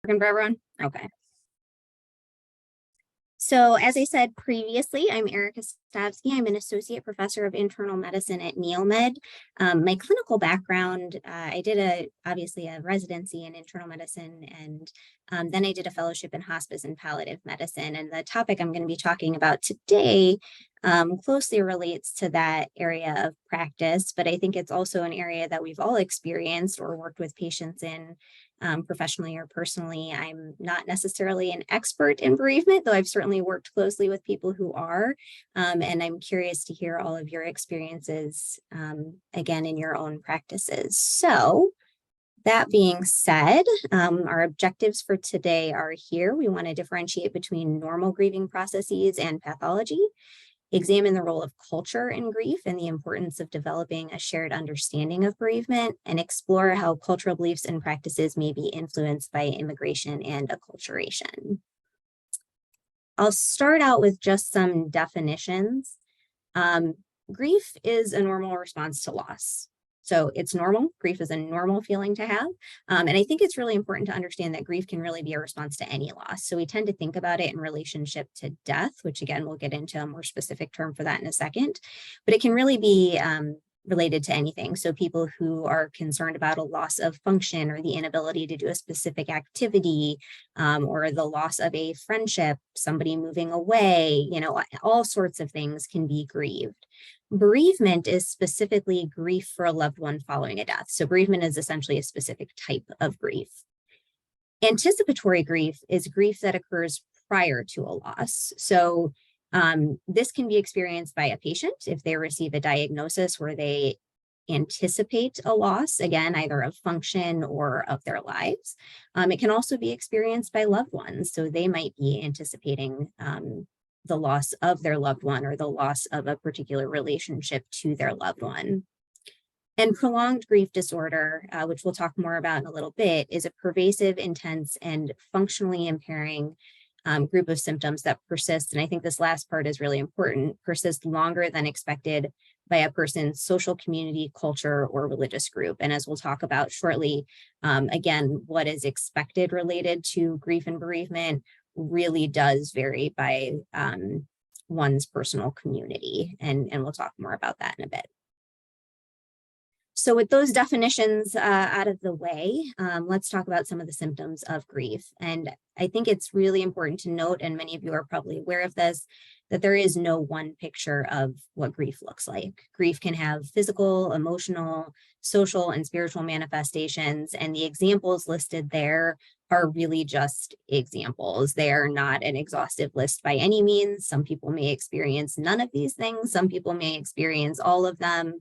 Working for everyone? Okay. So as I said previously, I'm Erica Stavsky. I'm an associate professor of internal medicine at Neomed. My clinical background, I did obviously a residency in internal medicine, and then I did a fellowship in hospice and palliative medicine. And the topic I'm going to be talking about today closely relates to that area of practice, but I think it's also an area that we've all experienced or worked with patients in professionally or personally. I'm not necessarily an expert in bereavement, though I've certainly worked closely with people who are, and I'm curious to hear all of your experiences, again, in your own practices. So that being said, our objectives for today are here. We want to differentiate between normal grieving processes and pathology, examine the role of culture in grief and the importance of developing a shared understanding of bereavement, and explore how cultural beliefs and practices may be influenced by immigration and acculturation. I'll start out with just some definitions. Grief is a normal response to loss. So it's normal. Grief is a normal feeling to have. And I think it's really important to understand that grief can really be a response to any loss. So we tend to think about it in relationship to death, which again, we'll get into a more specific term for that in a second. But it can really be related to anything. So people who are concerned about a loss of function or the inability to do a specific activity, or the loss of a friendship, somebody moving away, all sorts of things can be grieved. Bereavement is specifically grief for a loved one following a death. So bereavement is essentially a specific type of grief. Anticipatory grief is grief that occurs prior to a loss. So this can be experienced by a patient if they receive a diagnosis where they anticipate a loss, again, either of function or of their lives. It can also be experienced by loved ones. So they might be anticipating the loss of their loved one or the loss of a particular relationship to their loved one. And prolonged grief disorder, which we'll talk more about in a little bit, is a pervasive, intense, and functionally impairing group of symptoms that persist. And I think this last part is really important, persist longer than expected by a person's social community, culture, or religious group. And as we'll talk about shortly, again, what is expected related to grief and bereavement really does vary by one's personal community. And we'll talk more about that in a bit. So with those definitions out of the way, let's talk about some of the symptoms of grief. And I think it's really important to note, and many of you are probably aware of this, that there is no one picture of what grief looks like. Grief can have physical, emotional, social, and spiritual manifestations, and the examples listed there are really just examples. They are not an exhaustive list by any means. Some people may experience none of these things. Some people may experience all of them.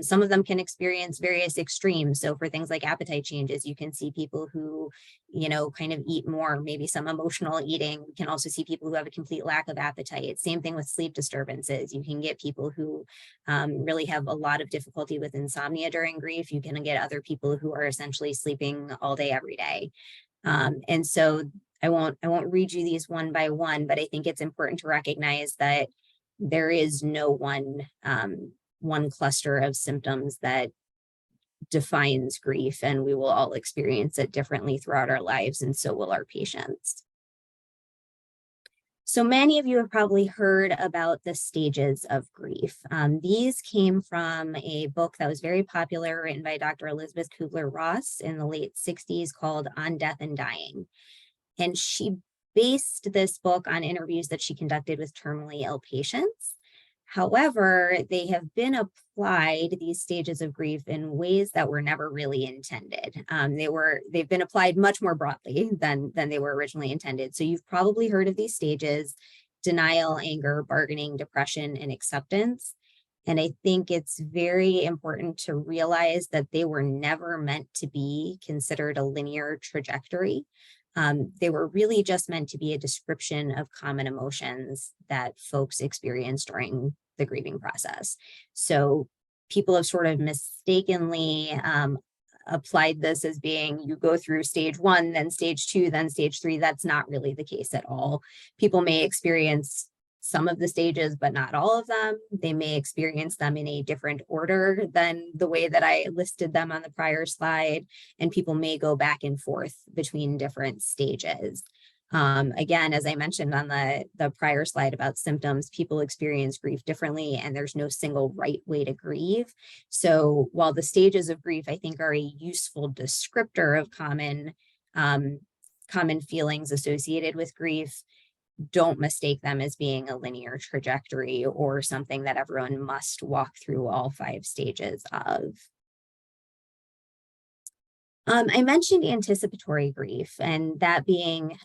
Some of them can experience various extremes. So for things like appetite changes, you can see people who, kind of eat more, maybe some emotional eating. We can also see people who have a complete lack of appetite. Same thing with sleep disturbances. You can get people who really have a lot of difficulty with insomnia during grief. You can get other people who are essentially sleeping all day, every day. And so I won't read you these one by one, but I think it's important to recognize that there is no one cluster of symptoms that defines grief, and we will all experience it differently throughout our lives, and so will our patients. So many of you have probably heard about the stages of grief. These came from a book that was very popular, written by Dr. Elizabeth Kubler-Ross in the late 60s, called On Death and Dying. And she based this book on interviews that she conducted with terminally ill patients. However, they have been applied, these stages of grief, in ways that were never really intended. They've been applied much more broadly than they were originally intended. So you've probably heard of these stages: denial, anger, bargaining, depression, and acceptance. And I think it's very important to realize that they were never meant to be considered a linear trajectory. They were really just meant to be a description of common emotions that folks experience during the grieving process. So people have sort of mistakenly applied this as being, you go through stage 1, then stage 2, then stage 3. That's not really the case at all. People may experience some of the stages, but not all of them. They may experience them in a different order than the way that I listed them on the prior slide, and people may go back and forth between different stages. Again, as I mentioned on the prior slide about symptoms, people experience grief differently, and there's no single right way to grieve. So while the stages of grief, I think, are a useful descriptor of common feelings associated with grief, don't mistake them as being a linear trajectory or something that everyone must walk through all 5 stages of. I mentioned anticipatory grief, and that being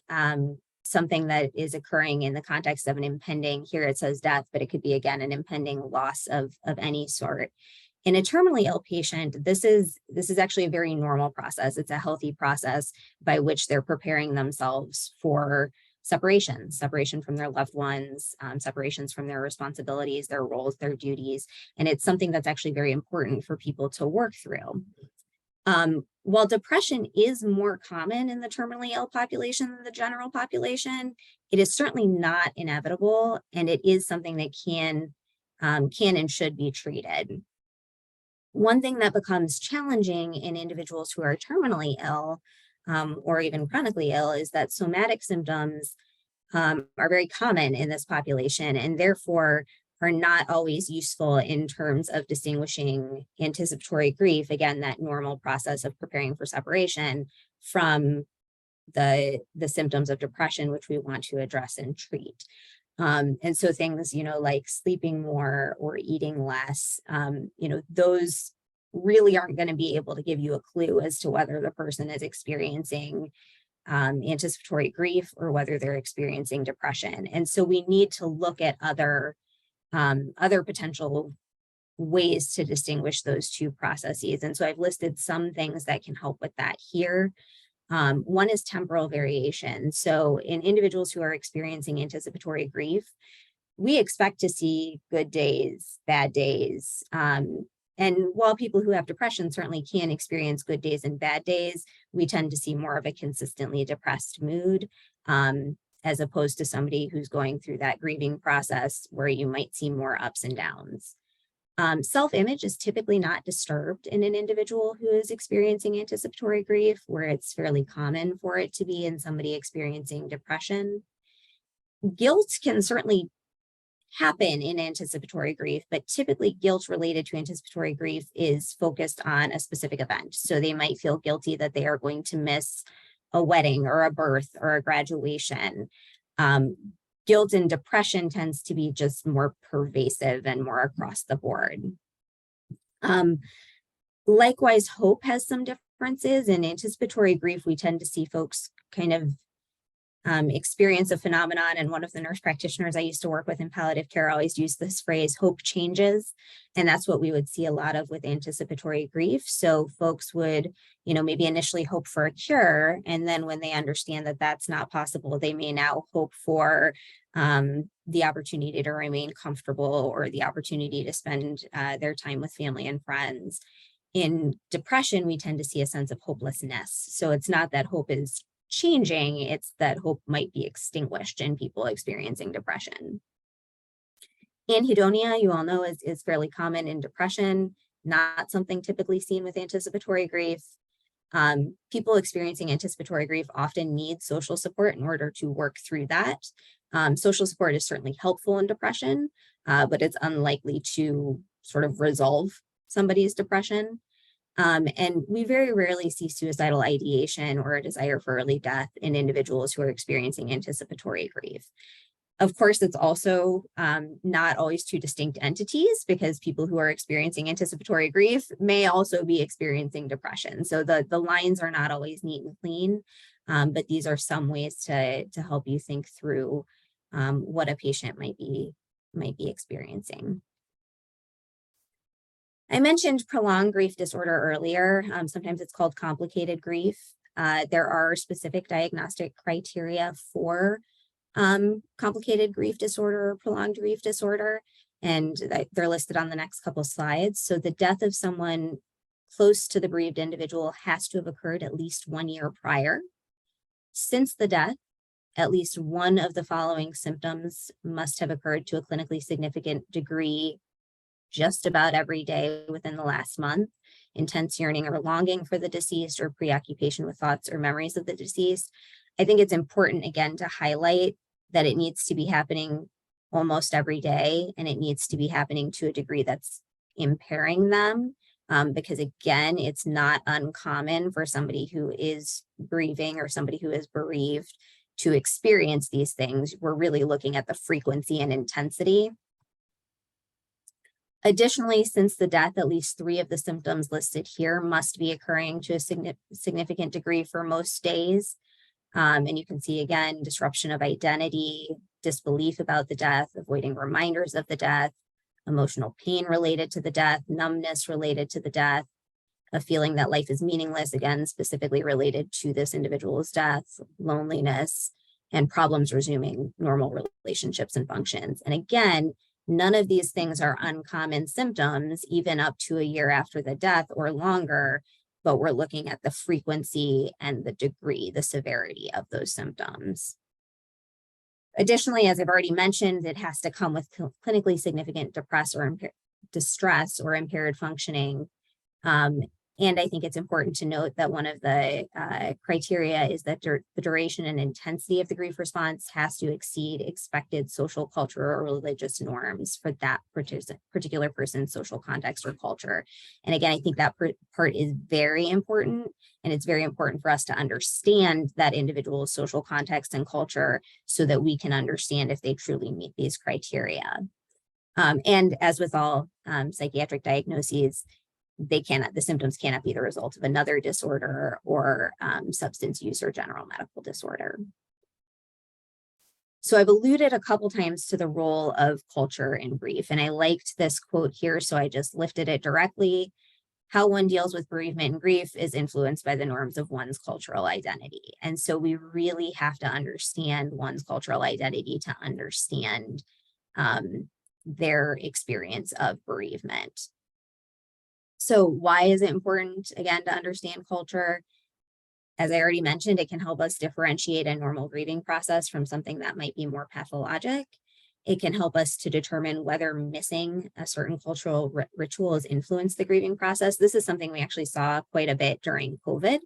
something that is occurring in the context of an impending, here it says death, but it could be, again, an impending loss of any sort. In a terminally ill patient, this is actually a very normal process. It's a healthy process by which they're preparing themselves for separation from their loved ones, separations from their responsibilities, their roles, their duties. And it's something that's actually very important for people to work through. While depression is more common in the terminally ill population than the general population, it is certainly not inevitable, and it is something that can and should be treated. One thing that becomes challenging in individuals who are terminally ill or even chronically ill is that somatic symptoms are very common in this population, and therefore are not always useful in terms of distinguishing anticipatory grief, again, that normal process of preparing for separation, from the symptoms of depression, which we want to address and treat. And so things, like sleeping more or eating less, those really aren't going to be able to give you a clue as to whether the person is experiencing anticipatory grief or whether they're experiencing depression. And so we need to look at other potential ways to distinguish those two processes. And so I've listed some things that can help with that here. One is temporal variation. So in individuals who are experiencing anticipatory grief, we expect to see good days, bad days. And while people who have depression certainly can experience good days and bad days, we tend to see more of a consistently depressed mood, as opposed to somebody who's going through that grieving process where you might see more ups and downs. Self-image is typically not disturbed in an individual who is experiencing anticipatory grief, where it's fairly common for it to be in somebody experiencing depression. Guilt can certainly happen in anticipatory grief, but typically guilt related to anticipatory grief is focused on a specific event. So they might feel guilty that they are going to miss a wedding or a birth or a graduation. Guilt and depression tends to be just more pervasive and more across the board. Likewise, hope has some differences. In anticipatory grief, we tend to see folks kind of experience a phenomenon, and one of the nurse practitioners I used to work with in palliative care always used this phrase, hope changes, and that's what we would see a lot of with anticipatory grief. So folks would, maybe initially hope for a cure, and then when they understand that that's not possible, they may now hope for the opportunity to remain comfortable or the opportunity to spend their time with family and friends. In depression, we tend to see a sense of hopelessness. So it's not that hope is changing, it's that hope might be extinguished in people experiencing depression. Anhedonia, you all know, is fairly common in depression, not something typically seen with anticipatory grief. People experiencing anticipatory grief often need social support in order to work through that. Social support is certainly helpful in depression, but it's unlikely to sort of resolve somebody's depression. And we very rarely see suicidal ideation or a desire for early death in individuals who are experiencing anticipatory grief. Of course, it's also not always two distinct entities, because people who are experiencing anticipatory grief may also be experiencing depression. So the lines are not always neat and clean, but these are some ways to help you think through what a patient might be experiencing. I mentioned prolonged grief disorder earlier. Sometimes it's called complicated grief. There are specific diagnostic criteria for complicated grief disorder or prolonged grief disorder, and they're listed on the next couple slides. So the death of someone close to the bereaved individual has to have occurred at least 1 year prior. Since the death, at least one of the following symptoms must have occurred to a clinically significant degree just about every day within the last month: intense yearning or longing for the deceased, or preoccupation with thoughts or memories of the deceased. I think it's important, again, to highlight that it needs to be happening almost every day, and it needs to be happening to a degree that's impairing them. Because again, it's not uncommon for somebody who is grieving or somebody who is bereaved to experience these things. We're really looking at the frequency and intensity. Additionally, since the death, at least 3 of the symptoms listed here must be occurring to a significant degree for most days. And you can see, again, disruption of identity, disbelief about the death, avoiding reminders of the death, emotional pain related to the death, numbness related to the death, a feeling that life is meaningless, again, specifically related to this individual's death, loneliness, and problems resuming normal relationships and functions. And again, none of these things are uncommon symptoms, even up to a year after the death or longer, but we're looking at the frequency and the degree, the severity of those symptoms. Additionally, as I've already mentioned, it has to come with clinically significant distress or impaired functioning. And I think it's important to note that one of the criteria is that the duration and intensity of the grief response has to exceed expected social, cultural, or religious norms for that particular person's social context or culture. And again, I think that part is very important, and it's very important for us to understand that individual's social context and culture so that we can understand if they truly meet these criteria. And as with all psychiatric diagnoses, the symptoms cannot be the result of another disorder or substance use or general medical disorder. So I've alluded a couple times to the role of culture in grief, and I liked this quote here, so I just lifted it directly. How one deals with bereavement and grief is influenced by the norms of one's cultural identity. And so we really have to understand one's cultural identity to understand their experience of bereavement. So why is it important, again, to understand culture? As I already mentioned, it can help us differentiate a normal grieving process from something that might be more pathologic. It can help us to determine whether missing a certain cultural ritual has influenced the grieving process. This is something we actually saw quite a bit during COVID,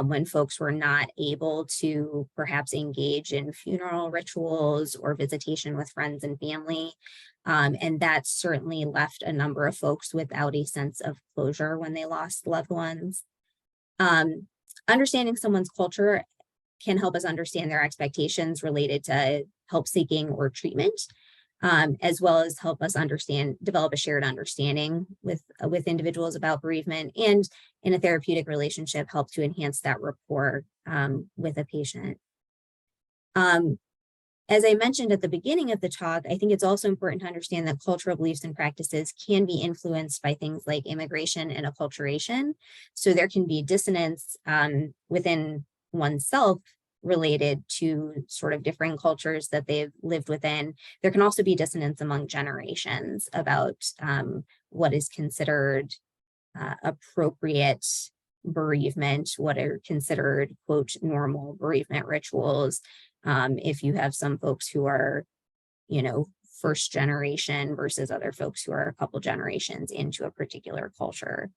when folks were not able to perhaps engage in funeral rituals or visitation with friends and family. And that certainly left a number of folks without a sense of closure when they lost loved ones. Understanding someone's culture can help us understand their expectations related to help seeking or treatment, as well as help us develop a shared understanding with individuals about bereavement, and in a therapeutic relationship, help to enhance that rapport with a patient. As I mentioned at the beginning of the talk, I think it's also important to understand that cultural beliefs and practices can be influenced by things like immigration and acculturation. So there can be dissonance within oneself related to sort of differing cultures that they've lived within. There can also be dissonance among generations about what is considered appropriate bereavement, what are considered, quote, normal bereavement rituals. If you have some folks who are, first generation versus other folks who are a couple generations into a particular culture.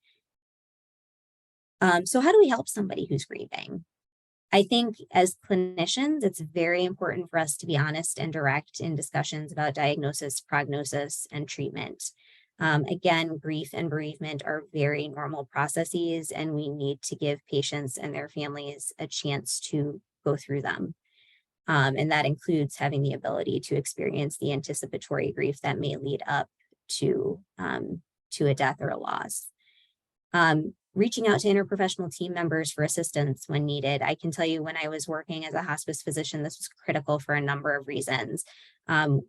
So how do we help somebody who's grieving? I think as clinicians, it's very important for us to be honest and direct in discussions about diagnosis, prognosis, and treatment. Again, grief and bereavement are very normal processes, and we need to give patients and their families a chance to go through them. And that includes having the ability to experience the anticipatory grief that may lead up to a death or a loss. Reaching out to interprofessional team members for assistance when needed. I can tell you, when I was working as a hospice physician, this was critical for a number of reasons.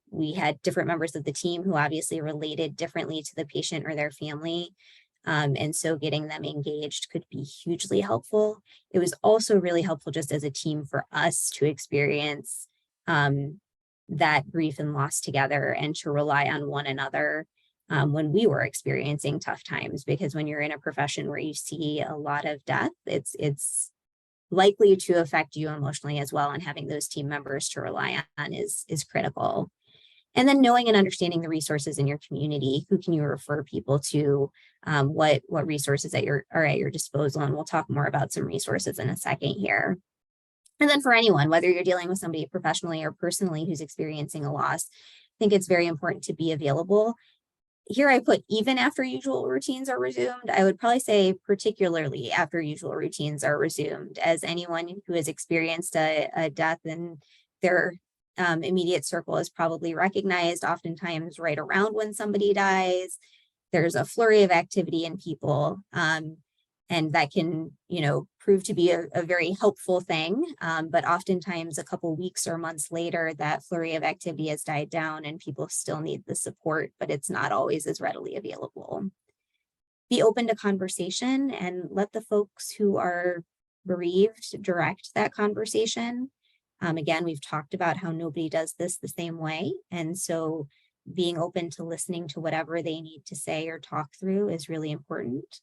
We had different members of the team who obviously related differently to the patient or their family. And so getting them engaged could be hugely helpful. It was also really helpful just as a team for us to experience that grief and loss together and to rely on one another when we were experiencing tough times. Because when you're in a profession where you see a lot of death, it's likely to affect you emotionally as well, and having those team members to rely on is critical. And then knowing and understanding the resources in your community. Who can you refer people to? What resources are at your disposal? And we'll talk more about some resources in a second here. And then for anyone, whether you're dealing with somebody professionally or personally who's experiencing a loss, I think it's very important to be available. Here I put even after usual routines are resumed. I would probably say particularly after usual routines are resumed, as anyone who has experienced a death in their immediate circle is probably recognized. Oftentimes right around when somebody dies, there's a flurry of activity in people, and that can, prove to be a very helpful thing. But oftentimes a couple weeks or months later, that flurry of activity has died down and people still need the support, but it's not always as readily available. Be open to conversation and let the folks who are bereaved direct that conversation. Again, we've talked about how nobody does this the same way. And so being open to listening to whatever they need to say or talk through is really important.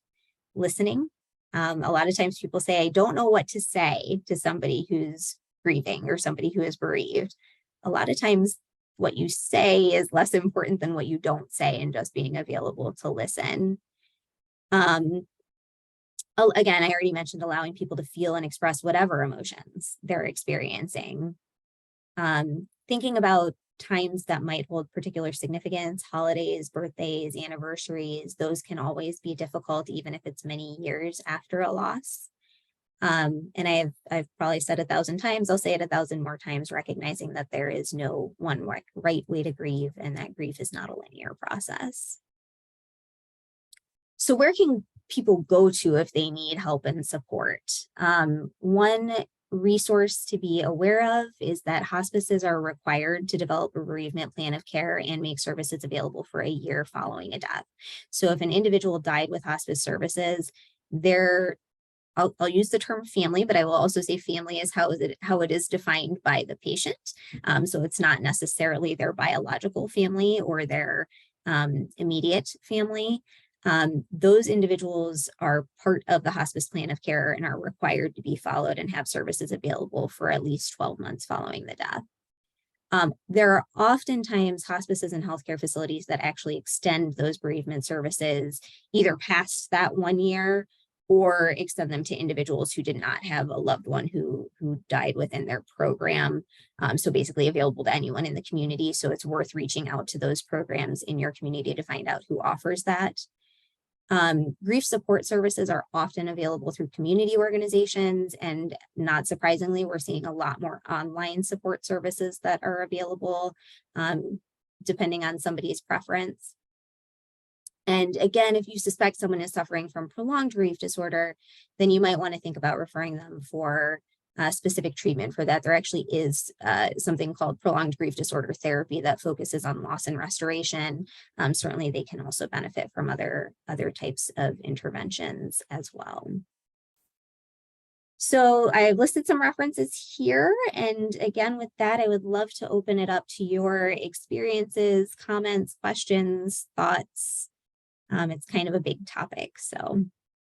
Listening. A lot of times people say, I don't know what to say to somebody who's grieving or somebody who is bereaved. A lot of times what you say is less important than what you don't say, and just being available to listen. Again, I already mentioned allowing people to feel and express whatever emotions they're experiencing. Thinking about times that might hold particular significance, holidays, birthdays, anniversaries, those can always be difficult, even if it's many years after a loss. And I've probably said 1,000 times, I'll say it 1,000 more times, recognizing that there is no one right way to grieve, and that grief is not a linear process. So where can people go to if they need help and support? One resource to be aware of is that hospices are required to develop a bereavement plan of care and make services available for a year following a death. So if an individual died with hospice services, I'll use the term family, but I will also say family is how it is defined by the patient. So it's not necessarily their biological family or their immediate family. Those individuals are part of the hospice plan of care and are required to be followed and have services available for at least 12 months following the death. There are oftentimes hospices and healthcare facilities that actually extend those bereavement services either past that 1 year or extend them to individuals who did not have a loved one who died within their program. So basically available to anyone in the community. So it's worth reaching out to those programs in your community to find out who offers that. Grief support services are often available through community organizations, and not surprisingly, we're seeing a lot more online support services that are available, depending on somebody's preference. And again, if you suspect someone is suffering from prolonged grief disorder, then you might want to think about referring them for specific treatment for that. There actually is something called prolonged grief disorder therapy that focuses on loss and restoration. Certainly, they can also benefit from other types of interventions as well. So I've listed some references here. And again, with that, I would love to open it up to your experiences, comments, questions, thoughts. It's kind of a big topic, so.